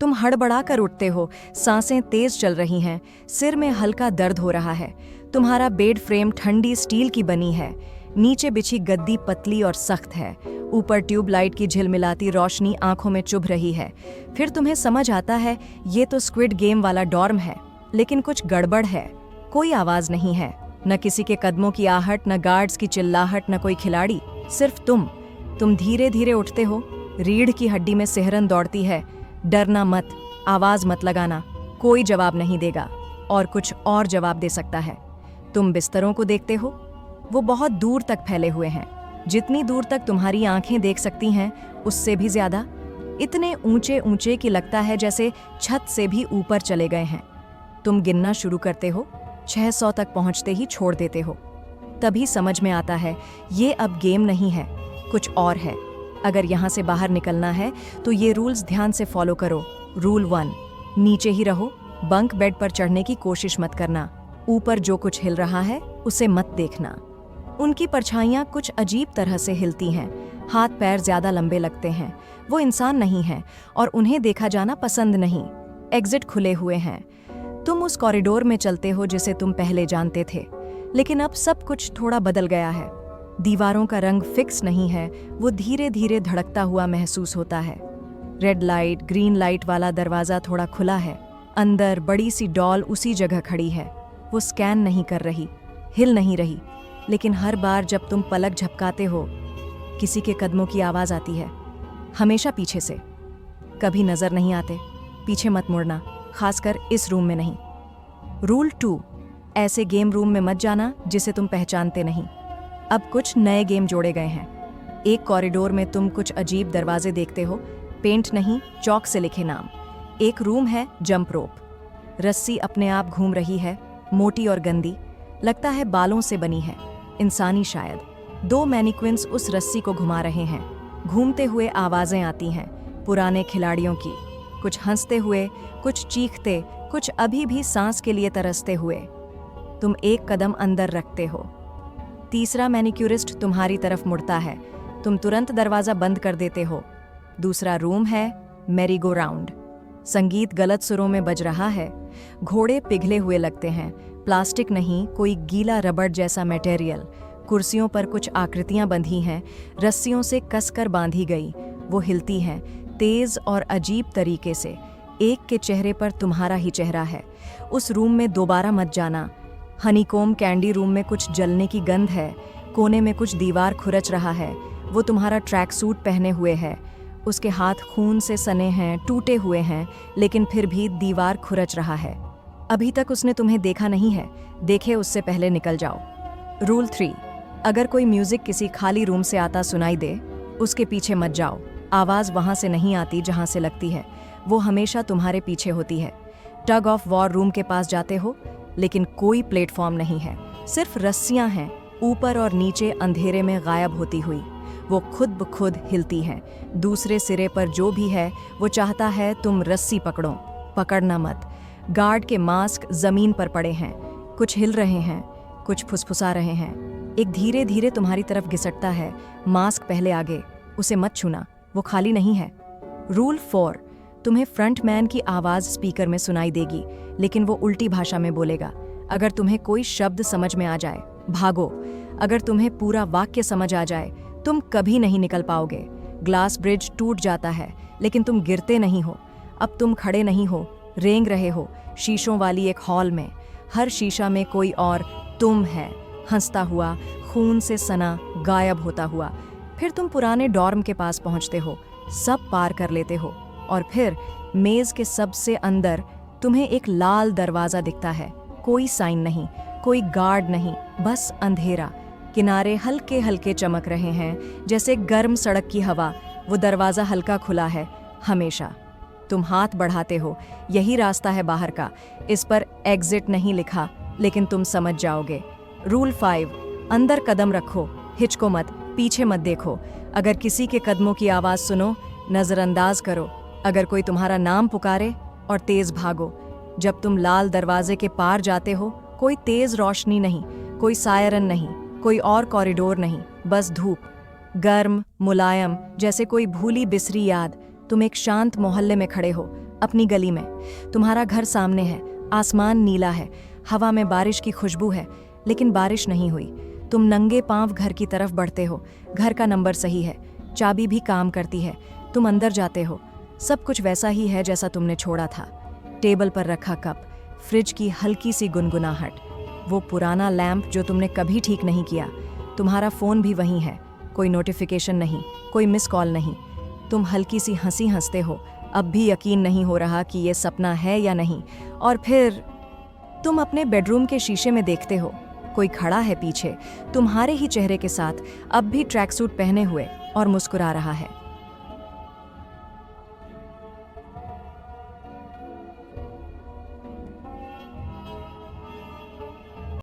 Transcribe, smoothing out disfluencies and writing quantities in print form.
तुम हड़बड़ा कर उठते हो, सांसें तेज चल रही हैं, सिर में हल्का दर्द हो रहा है। तुम्हारा बेड फ्रेम ठंडी स्टील की बनी है, नीचे बिछी गद्दी पतली और सख्त है, ऊपर ट्यूबलाइट की झिलमिलाती रोशनी आंखों में चुभ रही है। फिर तुम्हें समझ आता है ये तो स्क्विड गेम वाला डॉर्म है, लेकिन कुछ गड़बड़ है। कोई आवाज नहीं है, न किसी के कदमों की आहट, न गार्ड्स की चिल्लाहट, न कोई खिलाड़ी, सिर्फ तुम धीरे धीरे उठते हो। रीढ़ की हड्डी में सिहरन दौड़ती है। डरना मत, आवाज मत लगाना, कोई जवाब नहीं देगा और कुछ और जवाब दे सकता है। तुम बिस्तरों को देखते हो, वो बहुत दूर तक फैले हुए हैं, जितनी दूर तक तुम्हारी आंखें देख सकती हैं उससे भी ज्यादा। इतने ऊंचे ऊंचे कि लगता है जैसे छत से भी ऊपर चले गए हैं। तुम गिनना शुरू करते हो, 600 तक पहुंचते ही छोड़ देते हो। तभी समझ में आता है ये अब गेम नहीं है, कुछ और है। अगर यहाँ से बाहर निकलना है तो ये रूल्स ध्यान से फॉलो करो। रूल 1, नीचे ही रहो, बंक बेड पर चढ़ने की कोशिश मत करना। ऊपर जो कुछ हिल रहा है उसे मत देखना। उनकी परछाइयाँ कुछ अजीब तरह से हिलती हैं, हाथ पैर ज्यादा लंबे लगते हैं। वो इंसान नहीं है और उन्हें देखा जाना पसंद नहीं। एग्जिट खुले हुए हैं। तुम उस कॉरिडोर में चलते हो जिसे तुम पहले जानते थे, लेकिन अब सब कुछ थोड़ा बदल गया है। दीवारों का रंग फिक्स नहीं है, वो धीरे धीरे धड़कता हुआ महसूस होता है। रेड लाइट ग्रीन लाइट वाला दरवाजा थोड़ा खुला है। अंदर बड़ी सी डॉल उसी जगह खड़ी है। वो स्कैन नहीं कर रही, हिल नहीं रही, लेकिन हर बार जब तुम पलक झपकाते हो किसी के कदमों की आवाज आती है, हमेशा पीछे से। कभी नजर नहीं आते, पीछे मत मुड़ना, खासकर इस रूम में नहीं। रूल 2, ऐसे गेम रूम में मत जाना जिसे तुम पहचानते नहीं। अब कुछ नए गेम जोड़े गए हैं। एक कॉरिडोर में तुम कुछ अजीब दरवाजे देखते हो, पेंट नहीं चौक से लिखे नाम। एक रूम है जंप रोप, रस्सी अपने आप घूम रही है, मोटी और गंदी, लगता है बालों से बनी है, इंसानी शायद। 2 मैनिक्विन्स उस रस्सी को घुमा रहे हैं। घूमते हुए आवाजें आती हैं, पुराने खिलाड़ियों की, कुछ हंसते हुए, कुछ चीखते, कुछ अभी भी सांस के लिए तरसते हुए। तुम एक कदम अंदर रखते हो। तीसरा मैनिक्यूरिस्ट तुम्हारी तरफ मुड़ता है। तुम तुरंत दरवाजा बंद कर देते हो। दूसरा रूम है मैरी गो राउंड। संगीत गलत सुरों में बज रहा है। घोड़े पिघले हुए लगते हैं, प्लास्टिक नहीं, कोई गीला रबड़ जैसा मटेरियल। कुर्सियों पर कुछ आकृतियां बंधी हैं, रस्सियों से कसकर बांधी गई। वो हिलती हैं, तेज और अजीब तरीके से। एक के चेहरे पर तुम्हारा ही चेहरा है। उस रूम में दोबारा मत जाना। हनीकोम कैंडी रूम में कुछ जलने की गंध है। कोने में कुछ दीवार खुरच रहा है। वो तुम्हारा ट्रैक सूट पहने हुए है। उसके हाथ खून से सने हैं, टूटे हुए हैं, लेकिन फिर भी दीवार खुरच रहा है। अभी तक उसने तुम्हें देखा नहीं है, देखे उससे पहले निकल जाओ। रूल 3, अगर कोई म्यूजिक किसी खाली रूम से आता सुनाई दे, उसके पीछे मत जाओ। आवाज वहां से नहीं आती जहां से लगती है, वो हमेशा तुम्हारे पीछे होती है। टग ऑफ वॉर रूम के पास जाते हो, लेकिन कोई प्लेटफॉर्म नहीं है, सिर्फ रस्सियां हैं, ऊपर और नीचे अंधेरे में गायब होती हुई। वो खुद ब खुद हिलती हैं। दूसरे सिरे पर जो भी है वो चाहता है तुम रस्सी पकड़ो। पकड़ना मत। गार्ड के मास्क जमीन पर पड़े हैं, कुछ हिल रहे हैं, कुछ फुसफुसा रहे हैं। एक धीरे धीरे तुम्हारी तरफ घिसटता है। मास्क पहले आगे, उसे मत छूना, वो खाली नहीं है। रूल 4, तुम्हें फ्रंटमैन की आवाज स्पीकर में सुनाई देगी, लेकिन वो उल्टी भाषा में बोलेगा। अगर तुम्हें कोई शब्द समझ में आ जाए, भागो। अगर तुम्हें पूरा वाक्य समझ आ जाए, तुम कभी नहीं निकल पाओगे। ग्लास ब्रिज टूट जाता है, लेकिन तुम गिरते नहीं हो। अब तुम खड़े नहीं हो, रेंग रहे हो शीशों वाली एक हॉल में। हर शीशा में कोई और तुम है, हंसता हुआ, खून से सना, गायब होता हुआ। फिर तुम पुराने डॉर्म के पास पहुंचते हो, सब पार कर लेते हो, और फिर मेज के सबसे अंदर तुम्हें एक लाल दरवाजा दिखता है। कोई साइन नहीं, कोई गार्ड नहीं, बस अंधेरा। किनारे हल्के हल्के चमक रहे हैं, जैसे गर्म सड़क की हवा। वो दरवाजा हल्का खुला है, हमेशा। तुम हाथ बढ़ाते हो, यही रास्ता है बाहर का। इस पर एग्जिट नहीं लिखा, लेकिन तुम समझ जाओगे। रूल 5, अंदर कदम रखो, हिचको मत, पीछे मत देखो। अगर किसी के कदमों की आवाज सुनो, नजरअंदाज करो। अगर कोई तुम्हारा नाम पुकारे, और तेज भागो। जब तुम लाल दरवाजे के पार जाते हो, कोई तेज रोशनी नहीं, कोई सायरन नहीं, कोई और कॉरिडोर नहीं, बस धूप, गर्म मुलायम, जैसे कोई भूली बिसरी याद। तुम एक शांत मोहल्ले में खड़े हो, अपनी गली में। तुम्हारा घर सामने है, आसमान नीला है, हवा में बारिश की खुशबू है, लेकिन बारिश नहीं हुई। तुम नंगे पांव घर की तरफ बढ़ते हो। घर का नंबर सही है, चाबी भी काम करती है। तुम अंदर जाते हो। सब कुछ वैसा ही है जैसा तुमने छोड़ा था। टेबल पर रखा कप, फ्रिज की हल्की सी गुनगुनाहट, वो पुराना लैंप जो तुमने कभी ठीक नहीं किया। तुम्हारा फ़ोन भी वहीं है, कोई नोटिफिकेशन नहीं, कोई मिस कॉल नहीं। तुम हल्की सी हंसी हंसते हो, अब भी यकीन नहीं हो रहा कि ये सपना है या नहीं। और फिर तुम अपने बेडरूम के शीशे में देखते हो, कोई खड़ा है पीछे, तुम्हारे ही चेहरे के साथ, अब भी ट्रैक सूट पहने हुए और मुस्कुरा रहा है।